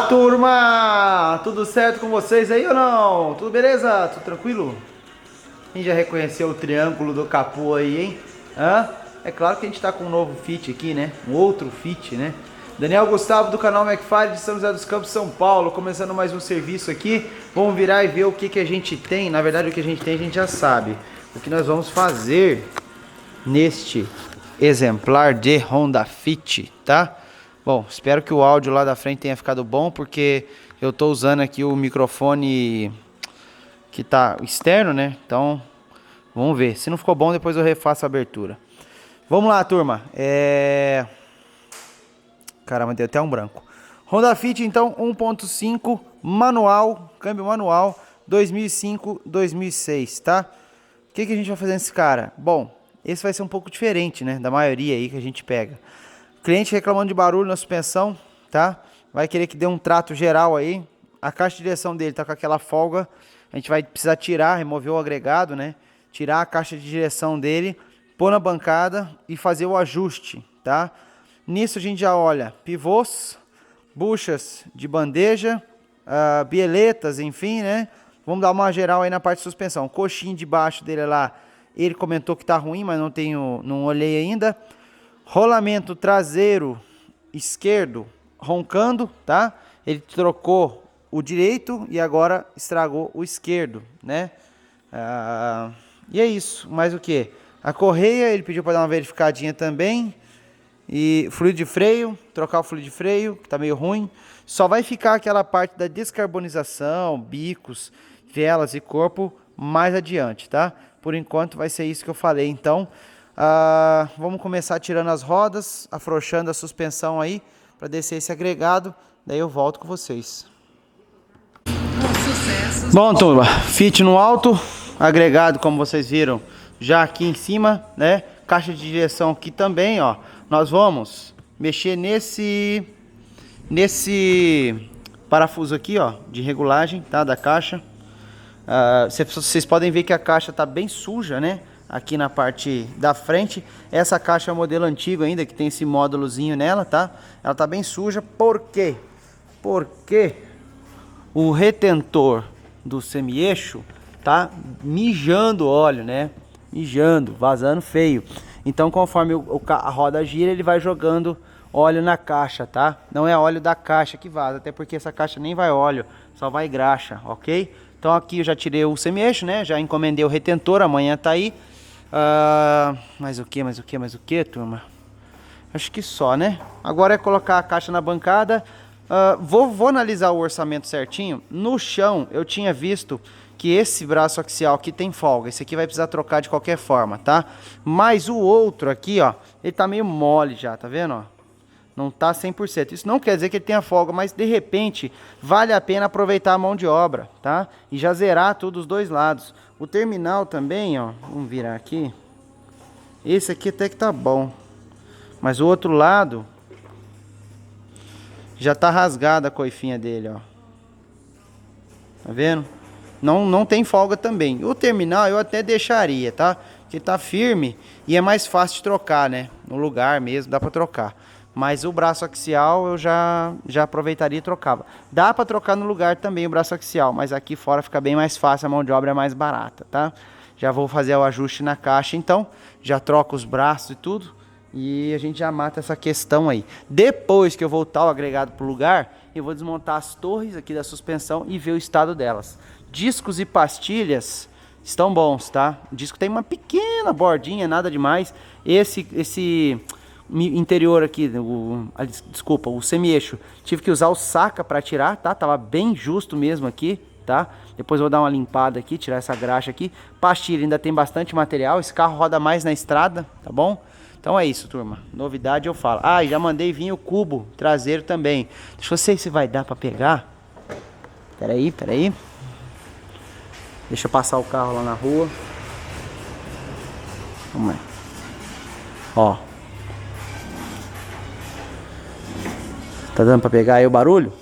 Turma! Tudo certo com vocês aí ou não? Tudo beleza? Tudo tranquilo? Quem já reconheceu o triângulo do capô aí, hein? Hã? É claro que a gente tá com um novo fit aqui, né? Um outro fit, né? Daniel Gustavo do canal McFly de São José dos Campos, São Paulo, começando mais um serviço aqui. Vamos virar e ver o que a gente tem. Na verdade, o que a gente tem a gente já sabe. O que nós vamos fazer neste exemplar de Honda Fit, tá? Bom, espero que o áudio lá da frente tenha ficado bom, porque eu tô usando aqui o microfone que tá externo, né? Então, vamos ver. Se não ficou bom, depois eu refaço a abertura. Vamos lá, turma. Caramba, deu até um branco. Honda Fit, então, 1.5 manual, câmbio manual, 2005, 2006, tá? O que a gente vai fazer nesse cara? Bom, esse vai ser um pouco diferente, né? Da maioria aí que a gente pega. Cliente reclamando de barulho na suspensão, tá? Vai querer que dê um trato geral aí. A caixa de direção dele tá com aquela folga. A gente vai precisar tirar, remover o agregado, né? Tirar a caixa de direção dele, pôr na bancada e fazer o ajuste, tá? Nisso a gente já olha pivôs, buchas de bandeja, bieletas, enfim, né? Vamos dar uma geral aí na parte de suspensão. Coxinho de baixo dele lá, ele comentou que tá ruim, mas não olhei ainda. Rolamento traseiro esquerdo roncando, tá? Ele trocou o direito e agora estragou o esquerdo, né? E é isso. Mais o que? A correia, ele pediu para dar uma verificadinha também. E fluido de freio, trocar o fluido de freio, que tá meio ruim. Só vai ficar aquela parte da descarbonização, bicos, velas e corpo mais adiante, tá? Por enquanto vai ser isso que eu falei, então. Vamos começar tirando as rodas, afrouxando a suspensão aí, para descer esse agregado, daí eu volto com vocês. Bom, turma, fit no alto, agregado como vocês viram, já aqui em cima, né? Caixa de direção aqui também, ó. Nós vamos mexer nesse parafuso aqui, ó, de regulagem, tá? Da caixa. Vocês podem ver que a caixa tá bem suja, né? Aqui na parte da frente. Essa caixa é um modelo antigo ainda, que tem esse módulozinho nela, tá? Ela tá bem suja. Por quê? Porque o retentor do semi-eixo tá mijando óleo, né? Mijando, vazando feio. Então, conforme a roda gira, ele vai jogando óleo na caixa, tá? Não é óleo da caixa que vaza, até porque essa caixa nem vai óleo, só vai graxa, ok? Então aqui eu já tirei o semi-eixo, né? Já encomendei o retentor, amanhã tá aí. Mais o que, turma? Acho que só, né? Agora é colocar a caixa na bancada. Vou analisar o orçamento certinho. No chão, eu tinha visto que esse braço axial aqui tem folga. Esse aqui vai precisar trocar de qualquer forma, tá? Mas o outro aqui, ó, ele tá meio mole já, tá vendo, ó? Não tá 100%. Isso não quer dizer que ele tenha folga, mas de repente vale a pena aproveitar a mão de obra, tá? E já zerar tudo dos dois lados. O terminal também, ó, vamos virar aqui. Esse aqui até que tá bom. Mas o outro lado já tá rasgada a coifinha dele, ó. Tá vendo? Não tem folga também. O terminal eu até deixaria, tá? Porque tá firme e é mais fácil de trocar, né? No lugar mesmo dá pra trocar. Mas o braço axial eu já aproveitaria e trocava. Dá pra trocar no lugar também o braço axial, mas aqui fora fica bem mais fácil, a mão de obra é mais barata, tá? Já vou fazer o ajuste na caixa então. Já troco os braços e tudo. E a gente já mata essa questão aí. Depois que eu voltar o agregado pro lugar, eu vou desmontar as torres aqui da suspensão e ver o estado delas. Discos e pastilhas estão bons, tá? O disco tem uma pequena bordinha, nada demais. Esse interior aqui, desculpa, o semi-eixo, tive que usar o saca para tirar, tá? Tava bem justo mesmo aqui, tá? Depois eu vou dar uma limpada aqui, tirar essa graxa aqui. Pastilha ainda tem bastante material, esse carro roda mais na estrada, tá bom? Então é isso, turma. Novidade eu falo. E já mandei vir o cubo traseiro também. Deixa eu ver se vai dar para pegar. Peraí. Deixa eu passar o carro lá na rua. Vamos lá. Ó. Tá dando pra pegar aí o barulho?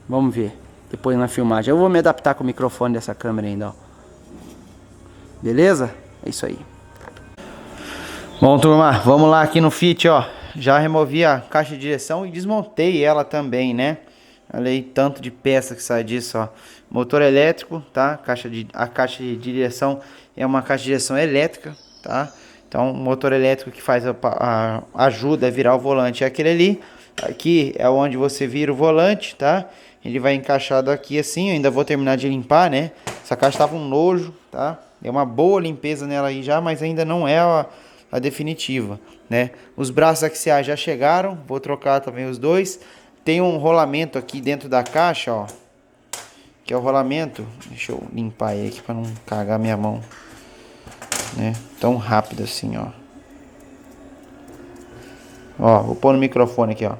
Vamos ver. Depois na filmagem. Eu vou me adaptar com o microfone dessa câmera ainda, ó. Beleza? É isso aí. Bom, turma, vamos lá aqui no Fit, ó. Já removi a caixa de direção e desmontei ela também, né? Olha aí, tanto de peça que sai disso, ó. Motor elétrico, tá? A caixa de direção é uma caixa de direção elétrica, tá? Então, o motor elétrico que faz ajuda a virar o volante é aquele ali. Aqui é onde você vira o volante, tá? Ele vai encaixado aqui assim. Eu ainda vou terminar de limpar, né? Essa caixa tava um nojo, tá? Deu uma boa limpeza nela aí já, mas ainda não é a definitiva, né? Os braços axiais já chegaram. Vou trocar também os dois. Tem um rolamento aqui dentro da caixa, ó. Que é o rolamento. Deixa eu limpar ele aqui para não cagar minha mão, né? Tão rápido assim, ó. Ó, vou pôr no microfone aqui, ó.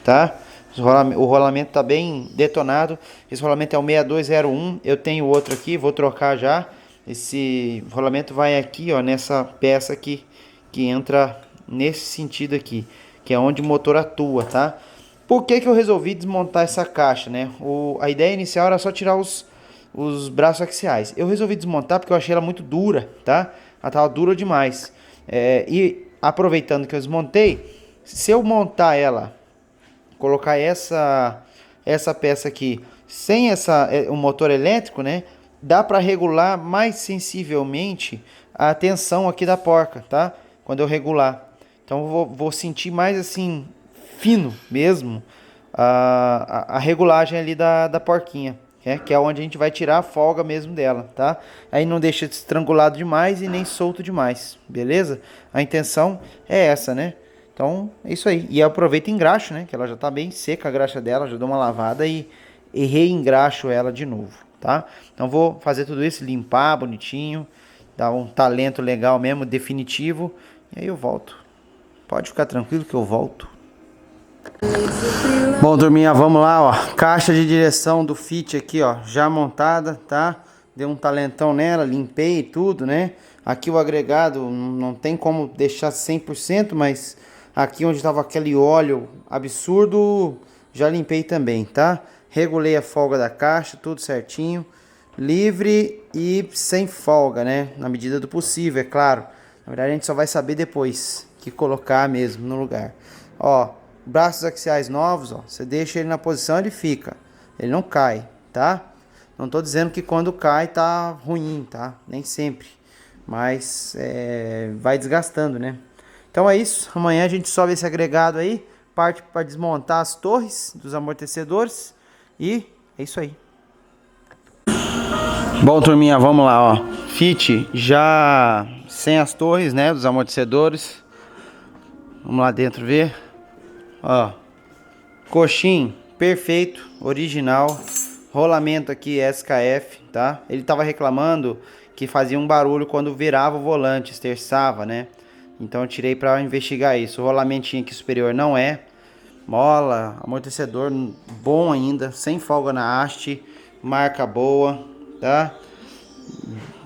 Tá? O rolamento tá bem detonado. Esse rolamento é o 6201. Eu tenho outro aqui, vou trocar já. Esse rolamento vai aqui, ó, nessa peça aqui, que entra nesse sentido aqui, que é onde o motor atua, tá? Por que que eu resolvi desmontar essa caixa, né? A ideia inicial era só tirar os braços axiais. Eu resolvi desmontar porque eu achei ela muito dura, tá? Ela tava dura demais. E aproveitando que eu desmontei, se eu montar ela, colocar essa peça aqui sem o motor elétrico, né? Dá para regular mais sensivelmente a tensão aqui da porca, tá? Quando eu regular. Então eu vou sentir mais assim, fino mesmo, a regulagem ali da porquinha. Que é onde a gente vai tirar a folga mesmo dela, tá? Aí não deixa estrangulado demais e nem solto demais, beleza? A intenção é essa, né? Então, é isso aí. E aproveita e engraxo, né? Que ela já tá bem seca a graxa dela, já dou uma lavada e reengraxo ela de novo, tá? Então vou fazer tudo isso, limpar bonitinho, dar um talento legal mesmo, definitivo, e aí eu volto. Pode ficar tranquilo que eu volto. Bom, turminha, vamos lá, ó. Caixa de direção do Fit aqui, ó, já montada, tá? Dei um talentão nela, limpei tudo, né? Aqui o agregado não tem como deixar 100%, mas aqui onde tava aquele óleo absurdo, já limpei também, tá? Regulei a folga da caixa, tudo certinho. Livre e sem folga, né? Na medida do possível, é claro. Na verdade a gente só vai saber depois que colocar mesmo no lugar. Ó, braços axiais novos, ó, você deixa ele na posição, ele fica. Ele não cai, tá? Não tô dizendo que quando cai tá ruim, tá? Nem sempre. Mas vai desgastando, né? Então é isso. Amanhã a gente sobe esse agregado aí, parte para desmontar as torres dos amortecedores e é isso aí. Bom, turminha, vamos lá, ó. Fit já sem as torres, né, dos amortecedores. Vamos lá dentro ver. Ó, coxim perfeito, original. Rolamento aqui SKF, tá? Ele tava reclamando que fazia um barulho quando virava o volante, esterçava, né? Então eu tirei para investigar isso. O rolamentinho aqui superior não é. Mola, amortecedor bom ainda, sem folga na haste, marca boa, tá?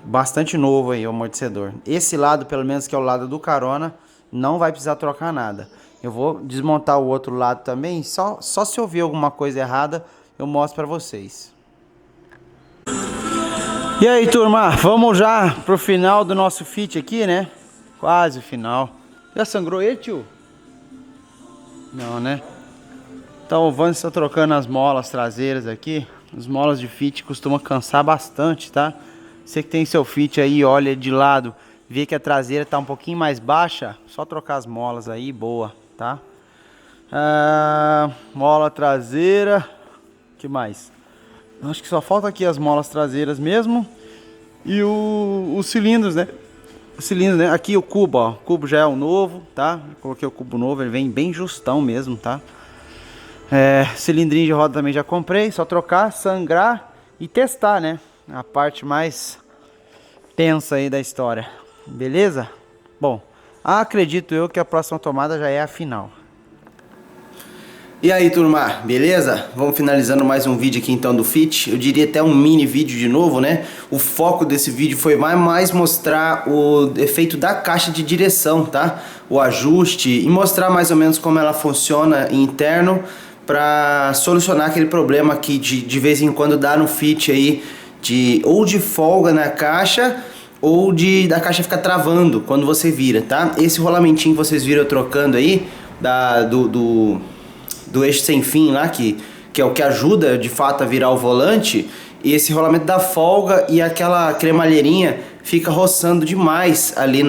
Bastante novo aí o amortecedor. Esse lado, pelo menos que é o lado do carona, não vai precisar trocar nada. Eu vou desmontar o outro lado também, só se eu ver alguma coisa errada, eu mostro pra vocês. E aí, turma, vamos já pro final do nosso Fit aqui, né? Quase o final. Já sangrou ele, tio? Não, né? Então o Vans está trocando as molas traseiras aqui. As molas de Fit costumam cansar bastante, tá? Você que tem seu Fit aí, olha de lado, vê que a traseira tá um pouquinho mais baixa, só trocar as molas aí, boa, tá? Mola traseira. Que mais? Acho que só falta aqui as molas traseiras mesmo. E os cilindros, né? Os cilindros, né? Aqui o cubo, ó. O cubo já é o novo, tá? Coloquei o cubo novo, ele vem bem justão mesmo, tá? Cilindrinho de roda também já comprei. Só trocar, sangrar e testar, né? A parte mais tensa aí da história. Beleza? Bom, acredito eu que a próxima tomada já é a final. E aí, turma, beleza? Vamos finalizando mais um vídeo aqui então do Fit. Eu diria até um mini vídeo de novo, né? O foco desse vídeo foi mais mostrar o efeito da caixa de direção, tá? O ajuste e mostrar mais ou menos como ela funciona interno para solucionar aquele problema que de vez em quando dá no Fit aí, ou de folga na caixa ou da caixa ficar travando quando você vira, tá? Esse rolamentinho que vocês viram eu trocando aí, do eixo sem fim lá, que é o que ajuda de fato a virar o volante, e esse rolamento dá folga e aquela cremalheirinha fica roçando demais ali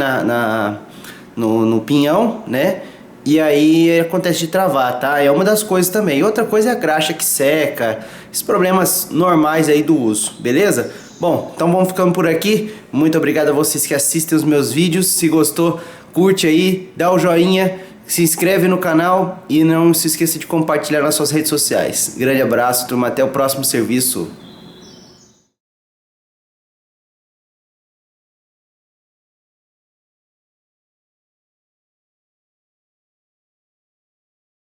no pinhão, né? E aí acontece de travar, tá? É uma das coisas também. Outra coisa é a graxa que seca, esses problemas normais aí do uso, beleza? Bom, então vamos ficando por aqui. Muito obrigado a vocês que assistem os meus vídeos. Se gostou, curte aí, dá o joinha, se inscreve no canal e não se esqueça de compartilhar nas suas redes sociais. Grande abraço, turma, até o próximo serviço.